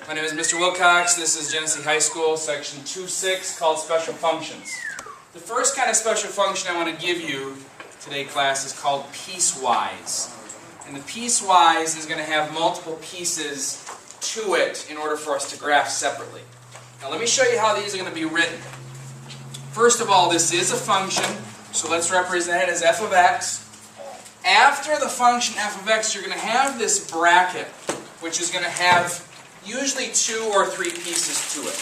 My name is Mr. Wilcox. This is Genesee High School, section 2.6, called Special Functions. The first kind of special function I want to give you today, class, is called piecewise. And the piecewise is going to have multiple pieces to it in order for us to graph separately. Now let me show you how these are going to be written. First of all, this is a function, so let's represent it as f of x. After the function f of x, you're going to have this bracket, which is going to have usually 2 or 3 pieces to it.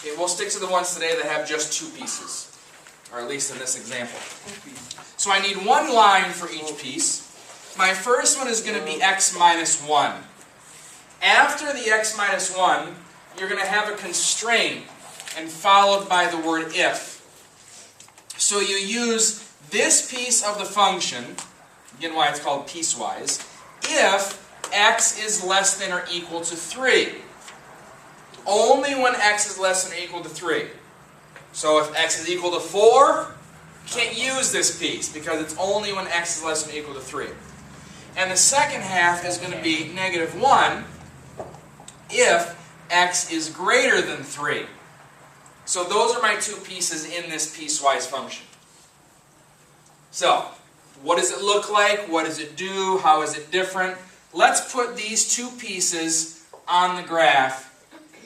Okay, we'll stick to the ones today that have just 2 pieces, or at least in this example. So I need one line for each piece. My first one is going to be x minus 1. After the x minus 1, you're going to have a constraint and followed by the word if. So you use this piece of the function, again why it's called piecewise, if x is less than or equal to 3. Only when x is less than or equal to 3. So if x is equal to 4, can't use this piece because it's only when x is less than or equal to 3. And the second half is going to be negative 1 if x is greater than 3. So those are my 2 pieces in this piecewise function. So, what does it look like? What does it do? How is it different? Let's put these 2 pieces on the graph,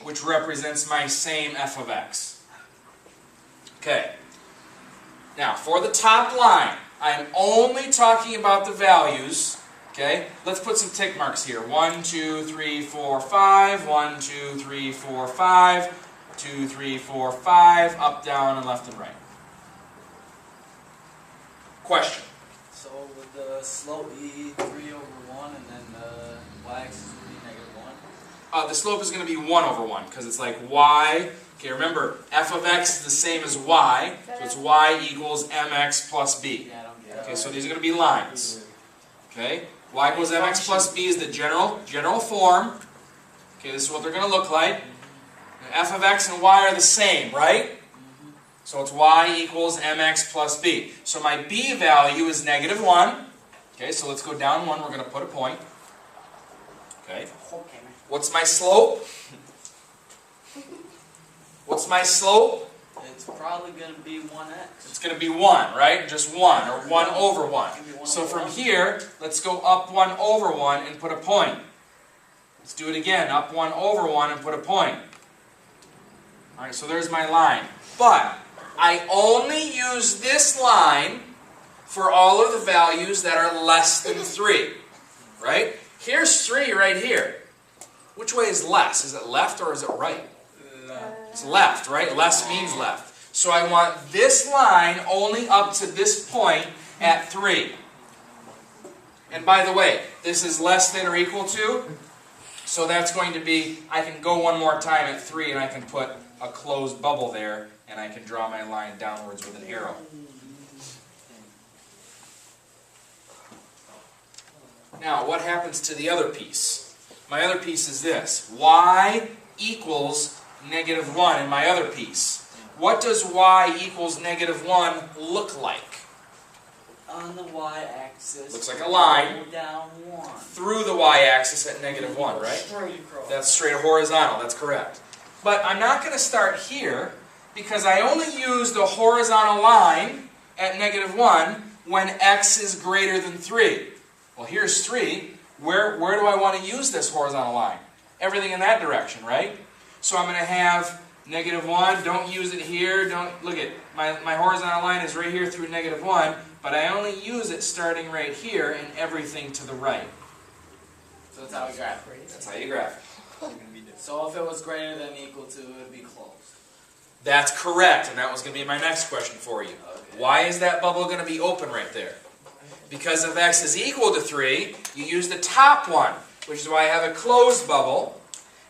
which represents my same f of x. Okay. Now, for the top line, I'm only talking about the values. Okay? Let's put some tick marks here. 1, 2, 3, 4, 5. 1, 2, 3, 4, 5. 2, 3, 4, 5. Up, down, and left and right. Question? So would the slope be 3 over 1 and then the y-axis would be negative 1? The slope is going to be 1 over 1 because it's like y. Okay, remember, f of x is the same as y. So it's y equals mx plus b. Yeah, I don't get it. Okay, so these are going to be lines. Okay? Y equals mx plus b is the general form. Okay, this is what they're going to look like. F of x and y are the same, right? So it's y equals mx plus b. So my b value is negative 1. Okay, so let's go down 1. We're going to put a point. Okay. What's my slope? What's my slope? It's probably going to be 1x. It's going to be 1, right? Just 1, or 1 over 1. So from here, let's go up 1 over 1 and put a point. Let's do it again. Up 1 over 1 and put a point. Alright, so there's my line. But I only use this line for all of the values that are less than 3. Right? Here's 3 right here. Which way is less? Is it left or is it right? It's left, right? Less means left. So I want this line only up to this point at 3. And by the way, this is less than or equal to. So that's going to be, I can go one more time at 3 and I can put a closed bubble there and I can draw my line downwards with an arrow. Now, what happens to the other piece? My other piece is this. Y equals negative 1 in my other piece. What does y equals negative 1 look like? On the y-axis, looks like a line down 1. Through the y-axis at negative 1, right? Straight across. That's straight horizontal, that's correct. But I'm not going to start here because I only use the horizontal line at negative 1 when x is greater than 3. Well, here's 3. Where do I want to use this horizontal line? Everything in that direction, right? So I'm going to have negative 1. Don't use it here. Look at my horizontal line is right here through negative 1, but I only use it starting right here and everything to the right. So that's how we graph it. That's how you graph it. So if it was greater than equal to, it would be closed. That's correct, and that was going to be my next question for you. Okay. Why is that bubble going to be open right there? Because if x is equal to 3, you use the top one, which is why I have a closed bubble.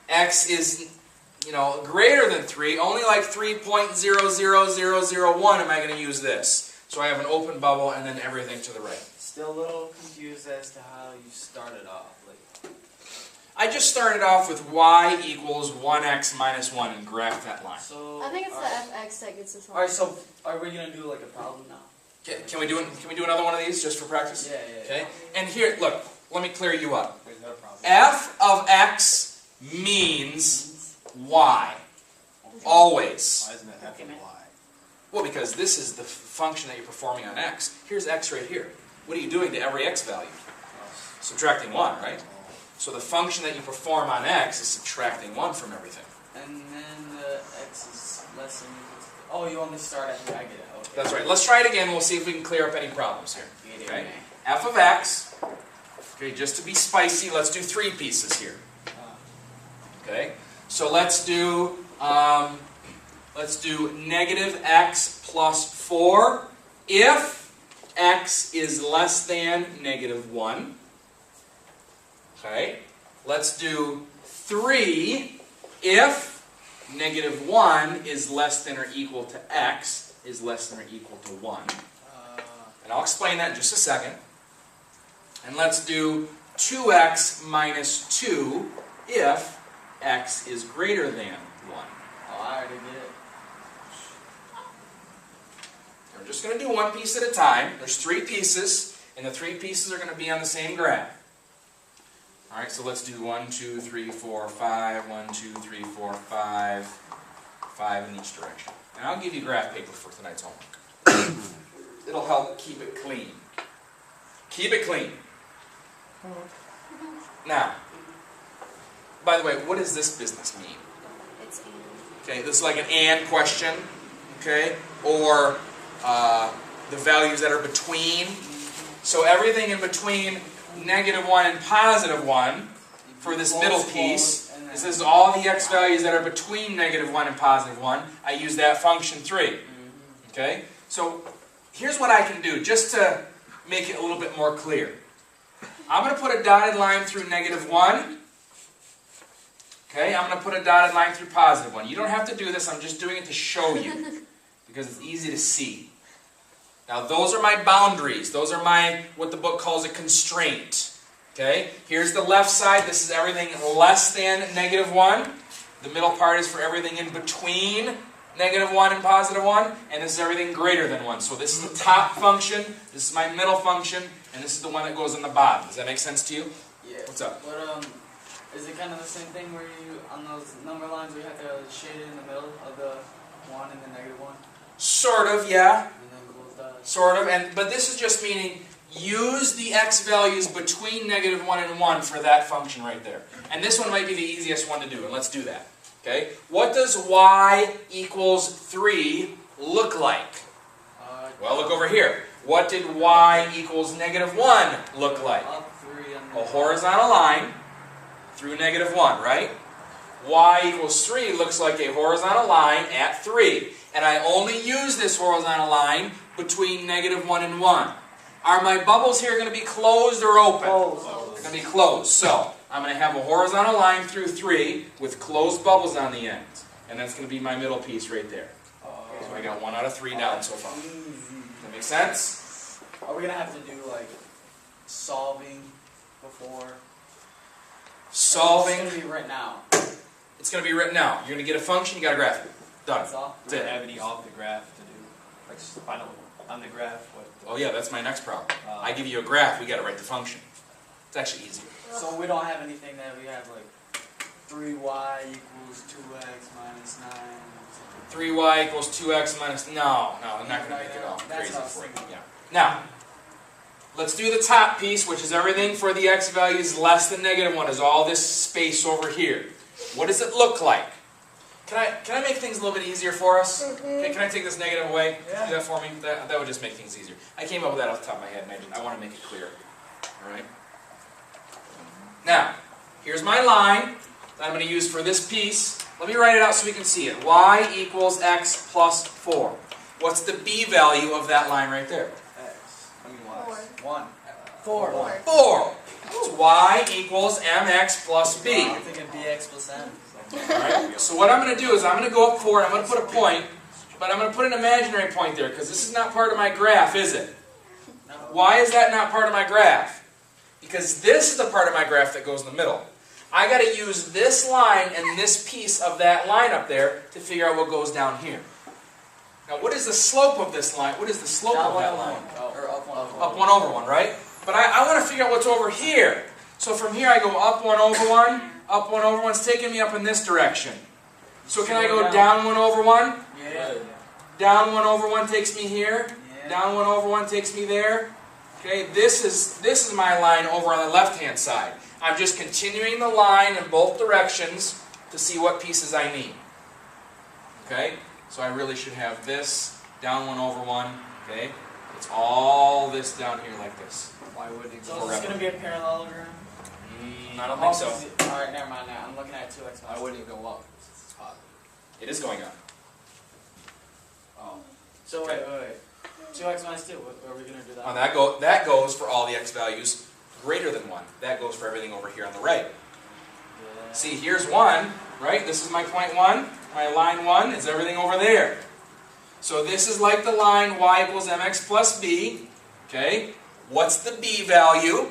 X is, greater than 3, only like 3.00001 am I going to use this. So I have an open bubble and then everything to the right. Still a little confused as to how you started off. I just started off with y equals 1x minus 1 and graphed that line. So, I think it's the fx that gets us all. Alright, so are we going to do like a problem now? Can we do another one of these just for practice? Yeah. Okay. And here, look, let me clear you up. F of x means y. Always. Why isn't it f and y? Well, because this is the function that you're performing on x. Here's x right here. What are you doing to every x value? Subtracting 1, right? So the function that you perform on x is subtracting 1 from everything. And then the x is less than equal to... Oh, you only start at the... I get it. Okay. That's right. Let's try it again. We'll see if we can clear up any problems here. Okay? F of x. Okay, just to be spicy, let's do 3 pieces here. Okay? So let's do negative x plus 4 if x is less than negative 1. Okay? Let's do 3 if negative 1 is less than or equal to x is less than or equal to 1. And I'll explain that in just a second. And let's do 2x minus 2 if x is greater than 1. Oh, I already get it. We're just going to do one piece at a time. There's 3 pieces, and the 3 pieces are going to be on the same graph. Alright, so let's do 1, 2, 3, 4, 5, 1, 2, 3, 4, 5, 5 in each direction. And I'll give you graph paper for tonight's homework. It'll help keep it clean. Keep it clean. Now, by the way, what does this business mean? It's and. Okay, this is like an and question, okay, or the values that are between. So everything in between negative 1 and positive 1 for this middle piece, this is all the x values that are between negative 1 and positive 1. I use that function 3. Okay, so here's what I can do just to make it a little bit more clear. I'm going to put a dotted line through negative 1. Okay, I'm going to put a dotted line through positive 1. You don't have to do this, I'm just doing it to show you, because it's easy to see. Now those are my boundaries. Those are my, what the book calls a constraint. Okay, here's the left side. This is everything less than negative 1. The middle part is for everything in between negative 1 and positive 1. And this is everything greater than 1. So this is the top function, this is my middle function, and this is the one that goes on the bottom. Does that make sense to you? Yeah. What's up? But is it kind of the same thing where you, on those number lines, where you have to shade it in the middle of the 1 and the negative 1? Sort of, yeah. And then close that. Sort of, but this is just meaning use the x values between negative 1 and 1 for that function right there. And this one might be the easiest one to do, and let's do that. Okay? What does y equals 3 look like? Well, look over here. What did y equals negative 1 look like? Up 3 and A horizontal line through negative 1, right? Y equals 3 looks like a horizontal line at 3. And I only use this horizontal line between negative 1 and 1. Are my bubbles here going to be closed or open? Closed. They're going to be closed. So, I'm going to have a horizontal line through 3 with closed bubbles on the ends. And that's going to be my middle piece right there. So I got 1 out of 3 down so far. Does that make sense? Are we going to have to do, like, solving before? Solving. It's going to be right now. It's going to be written out. You're going to get a function, you got to graph it. Done. That's all? That's Do you it. have any off the graph to do? Like, just find out on the graph what... Oh yeah, that's my next problem. I give you a graph, we got to write the function. It's actually easier. So we don't have anything that we have, like, 3y equals 2x minus 9. 3y equals 2x minus... No, I'm not going to make it all That's crazy what I was for you. thinking. Yeah. Now, let's do the top piece, which is everything for the x values less than negative 1, is all this space over here. What does it look like? Can I make things a little bit easier for us? Okay, can I take this negative away? Yeah. Do that for me? That would just make things easier. I came up with that off the top of my head, and I want to make it clear. Alright? Now, here's my line that I'm going to use for this piece. Let me write it out so we can see it. Y equals x plus 4. What's the b value of that line right there? X. I mean, 4. 1. 4. 4. So y equals mx plus b. I'm thinking bx plus m. Alright, so what I'm going to do is I'm going to go up 4 and I'm going to put a point, but I'm going to put an imaginary point there because this is not part of my graph, is it? No. Why is that not part of my graph? Because this is the part of my graph that goes in the middle. I got to use this line and this piece of that line up there to figure out what goes down here. Now what is the slope of this line? What is the slope of that line? Or up 1 over 1. Up 1 over 1, right? But I want to figure out what's over here. So from here I go up 1 over 1, Up 1 over 1's taking me up in this direction. So can I go down 1 over 1? Yeah. Down 1 over 1 takes me here. Yeah. Down 1 over 1 takes me there. Okay, this is my line over on the left-hand side. I'm just continuing the line in both directions to see what pieces I need. Okay, so I really should have this down 1 over 1. Okay, it's all this down here like this. Why would it So go? is this going to be a parallelogram? I don't think so. Alright, never mind now. I'm looking at 2x Why minus wouldn't it go up? It's positive. It is going up. Oh. So wait. 2x minus 2, what are we going to do that? That goes for all the x values greater than 1. That goes for everything over here on the right. Yeah. See, here's 1, right? This is my point 1. My line 1 is everything over there. So this is like the line y equals mx plus b. Okay? What's the b value?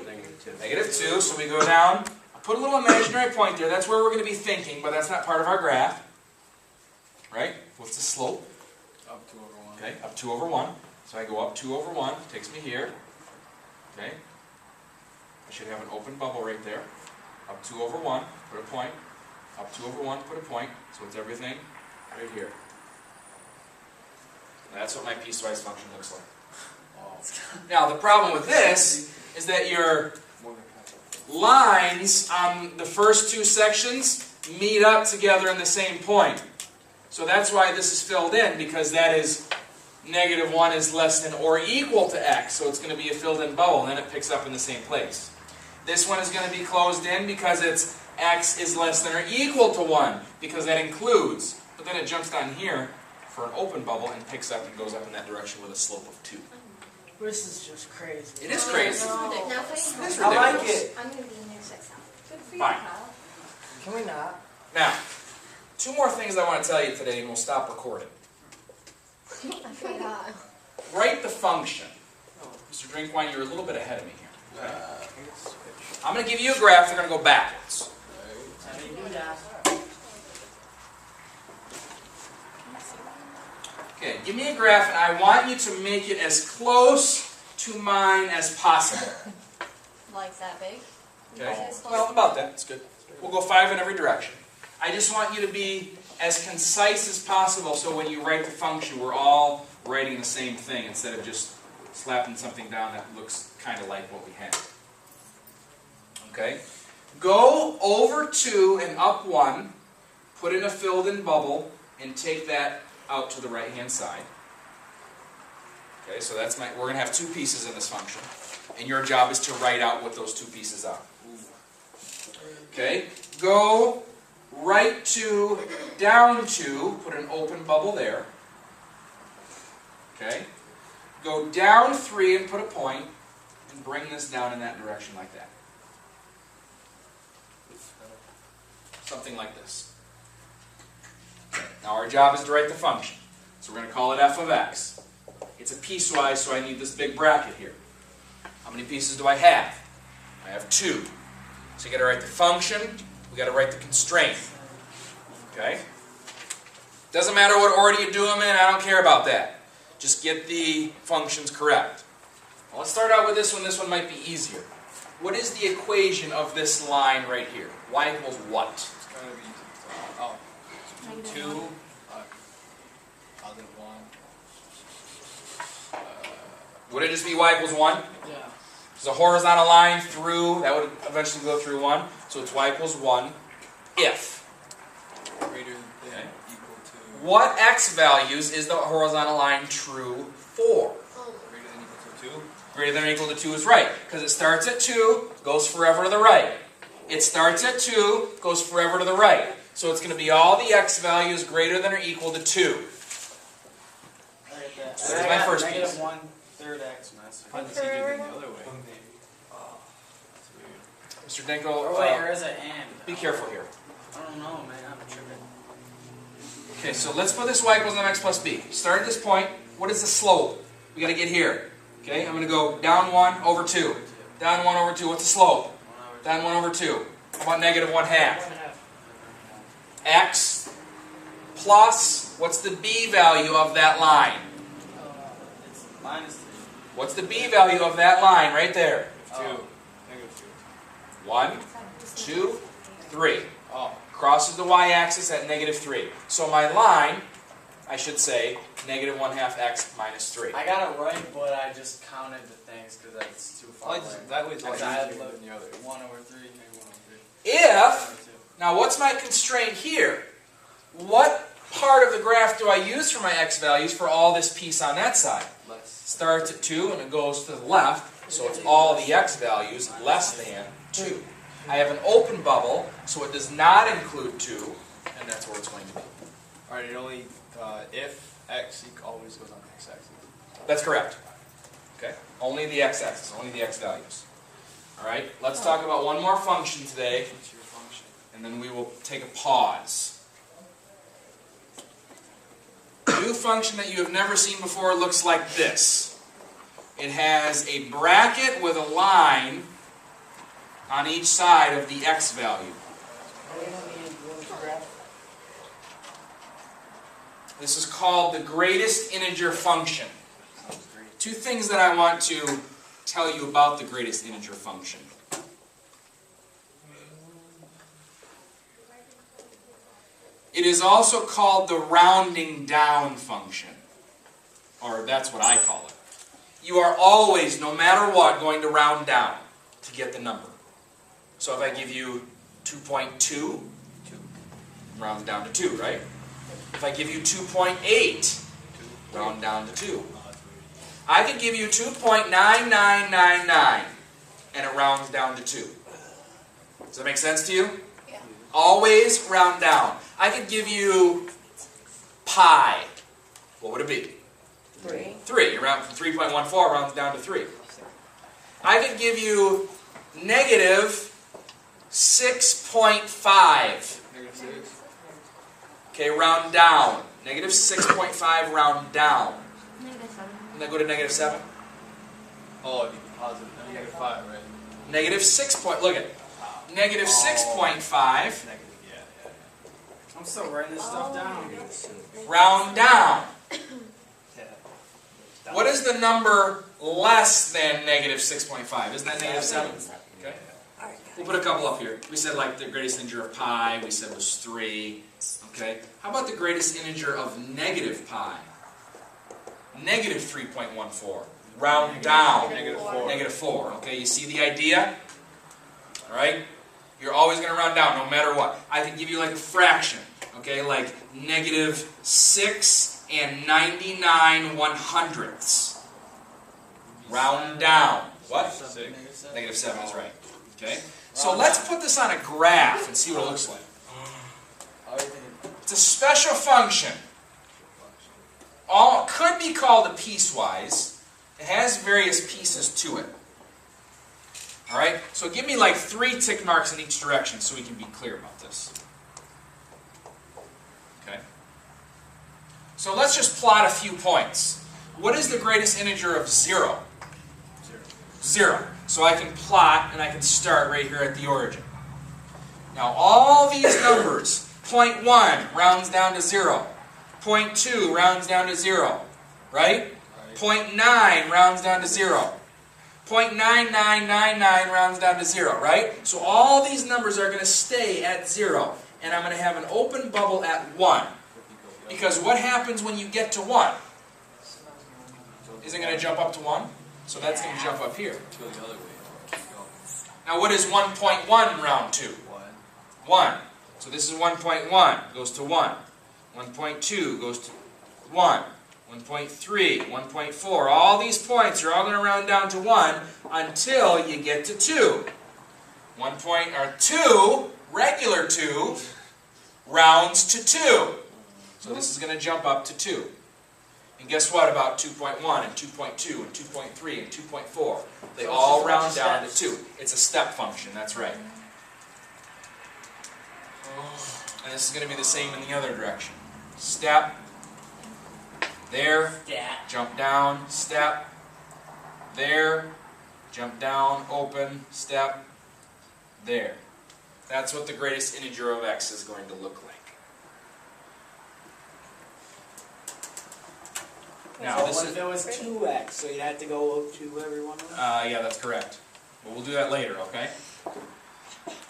Negative 2. So we go down. I put a little imaginary point there. That's where we're going to be thinking, but that's not part of our graph. Right? What's the slope? Up 2 over 1. Okay, up 2 over 1. So I go up 2 over 1, takes me here. Okay. I should have an open bubble right there. Up 2 over 1, put a point. Up 2 over 1, put a point. So it's everything right here. That's what my piecewise function looks like. Now the problem with this is that your lines on the first 2 sections meet up together in the same point. So that's why this is filled in, because that is negative 1 is less than or equal to x. So it's going to be a filled in bubble, and then it picks up in the same place. This one is going to be closed in because it's x is less than or equal to 1, because that includes. But then it jumps down here for an open bubble and picks up and goes up in that direction with a slope of 2. This is just crazy. It is crazy. No. It is ridiculous. I like it. I'm going to be in there 6 now. Good for you, Fine. Kyle. Can we not? Now, 2 more things I want to tell you today, and we'll stop recording. I forgot. Write the function. Mr. Drinkwine, you're a little bit ahead of me here. I'm going to give you a graph. They're going to go backwards. How do you do that? Okay, give me a graph, and I want you to make it as close to mine as possible. Like that big? Okay? Well, about that. That's good. We'll go 5 in every direction. I just want you to be as concise as possible, so when you write the function, we're all writing the same thing instead of just slapping something down that looks kind of like what we had. Okay? Go over 2 and up 1, put in a filled-in bubble, and take that out to the right-hand side. Okay, so that's we're going to have 2 pieces in this function, and your job is to write out what those 2 pieces are. Okay? Go right 2, down 2, put an open bubble there. Okay? Go down 3 and put a point, and bring this down in that direction like that. Something like this. Now our job is to write the function. So we're going to call it f of x. It's a piecewise, so I need this big bracket here. How many pieces do I have? I have 2. So you got to write the function, we got to write the constraint. Okay? Doesn't matter what order you do them in, I don't care about that. Just get the functions correct. Well, let's start out with this one. This one might be easier. What is the equation of this line right here? Y equals what? It's going to be 2 Negative 1. positive 1. Would it just be y equals 1? Yeah. There's a horizontal line through, that would eventually go through 1. So it's y equals 1 if. Greater than equal to. What x values is the horizontal line true for? Greater than equal to 2. Greater than or equal to 2 is right. Because it starts at 2, goes forever to the right. It starts at 2, goes forever to the right. So it's going to be all the x values greater than or equal to 2. I get that. So that's my first piece. Negative 1/3 x minus. Find this easier than the other way. That's weird. Mr. Dinkel, Or wait, or is it and? be careful here. I don't know, man. I'm tripping. Okay, so let's put this y equals mx plus b. Start at this point. What is the slope? We got to get here. Okay, I'm going to go down 1 over 2. Down 1 over 2. What's the slope? Down 1 over 2. How about negative 1/2? X plus, what's the b value of that line? It's minus 3. What's the b value of that line right there? 2. Oh. Negative 2. 1, 2, 3. Oh, Crosses the y-axis at negative 3. So my line, I should say, negative 1/2 x minus 3. I got it right, but I just counted the things because that's too far away. that way it's Because like I had easier looked than the other. 1/3, maybe 1/3. If, now what's my constraint here? What part of the graph do I use for my x values for all this piece on that side? Less. Starts at 2 and it goes to the left, so it's all the x values less than 2. I have an open bubble, so it does not include 2, and that's where it's going to be. Alright, it only, if x always goes on the x-axis. That's correct. Okay? Only the x-axis, only the x values. Alright, let's talk about one more function today, What's your function? and then we will take a pause. A new function that you have never seen before looks like this. It has a bracket with a line on each side of the x value. This is called the greatest integer function. Sounds great. Two things that I want to tell you about the greatest integer function. It is also called the rounding down function, or that's what I call it. You are always, no matter what, going to round down to get the number. So if I give you 2.2, round down to 2, right? If I give you 2.8, round down to 2. I could give you 2.9999, and it rounds down to 2. Does that make sense to you? Yeah. Always round down. I could give you pi. What would it be? 3. 3. You round from 3.14, rounds down to 3. I could give you negative 6.5. Negative 6. Okay, round down. Negative 6.5, round down. And then go to negative 7. Oh, it'd be positive. Negative 5, right? Negative 6 point, look at it. Negative 6.5, Negative, yeah. I'm still writing this stuff down. round down. Yeah. What is the number less than negative 6.5? Isn't that negative 7? Okay. We'll put a couple up here. We said like the greatest integer of pi, we said was 3. Okay. How about the greatest integer of negative pi? Negative 3.14. Round down. Negative 4. Negative 4. Okay, you see the idea? Alright? You're always going to round down no matter what. I can give you like a fraction. Okay, like negative 6 and 99/100ths. Round down. What? 6. Negative 7 is right. Okay? So let's put this on a graph and see what it looks like. It's a special function. All could be called a piecewise. It has various pieces to it. Alright? So give me like 3 tick marks in each direction so we can be clear about this. Okay? So let's just plot a few points. What is the greatest integer of 0? 0. So I can plot and I can start right here at the origin. Now all these numbers, 0.1 rounds down to 0. 0.2 rounds down to 0. Right? 0.9 rounds down to 0. 0.9999 rounds down to 0, right? So all these numbers are going to stay at 0. And I'm going to have an open bubble at 1. Because what happens when you get to 1? Is it going to jump up to 1? So that's going to jump up here. Go the other way. Keep going. Now what is 1.1 round to? 1. So this is 1.1, goes to 1. 1.2 goes to 1. 1.3, 1.4, all these points are all going to round down to 1 until you get to 2. 2, regular 2, rounds to 2. So this is going to jump up to 2. And guess what about 2.1 and 2.2 and 2.3 and 2.4? They all round down to 2. It's a step function, that's right. And this is going to be the same in the other direction. Step. There, jump down, step, there, jump down, open, step, there. That's what the greatest integer of x is going to look like. Now, So this what is, if it was 2x, so you'd have to go up to every one of them? yeah, that's correct. But we'll do that later, okay?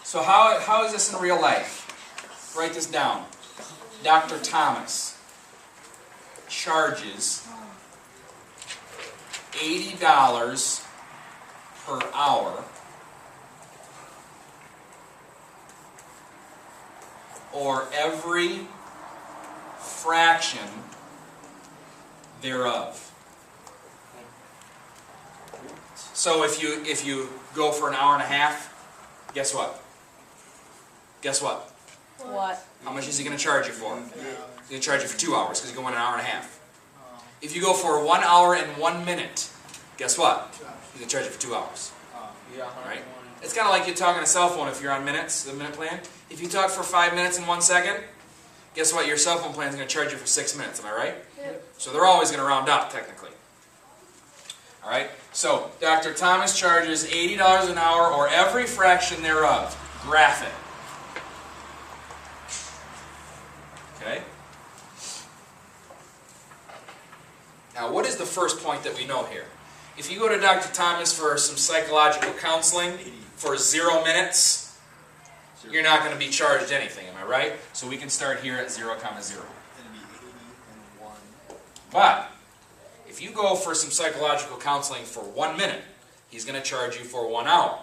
So how is this in real life? Write this down. Dr. Thomas charges $80 per hour or every fraction thereof. So if you go for an hour and a half, guess what? Guess what? What? How much is he going to charge you for? He's going to charge you for 2 hours because you're going an hour and a half. If you go for 1 hour and 1 minute, guess what? He's going to charge you for 2 hours. Yeah, Right? It's kind of like you talk on a cell phone if you're on minutes, the minute plan. If you talk for 5 minutes and 1 second, guess what? Your cell phone plan is going to charge you for 6 minutes. Am I right? Yep. So they're always going to round up, technically. All right? So Dr. Thomas charges $80 an hour or every fraction thereof. Graph it. Okay? Now, what is the first point that we know here? If you go to Dr. Thomas for some psychological counseling for 0 minutes, you're not going to be charged anything, am I right? So we can start here at 0, 0. It'll be 80 and 1. But if you go for some psychological counseling for 1 minute, he's going to charge you for 1 hour.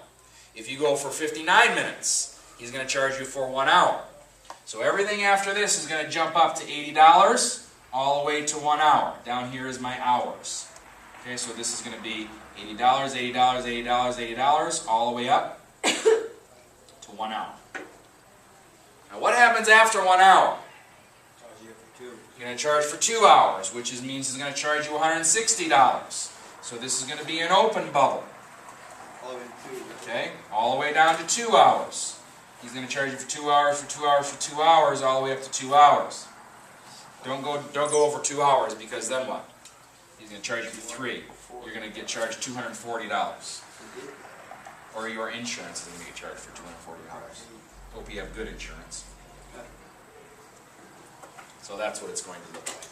If you go for 59 minutes, he's going to charge you for 1 hour. So everything after this is going to jump up to $80 all the way to 1 hour. Down here is my hours. Okay, so this is going to be $80, $80, $80, $80, all the way up to 1 hour. Now what happens after 1 hour? Charge you for 2. You're going to charge for 2 hours, which means he's going to charge you $160. So this is going to be an open bubble. All the way to 2. Okay, all the way down to 2 hours. He's going to charge you for 2 hours, for 2 hours, for 2 hours, all the way up to 2 hours. Don't go over 2 hours because then what? He's going to charge you for 3. You're going to get charged $240. Or your insurance is going to get charged for $240. Hope you have good insurance. So that's what it's going to look like.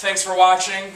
Thanks for watching.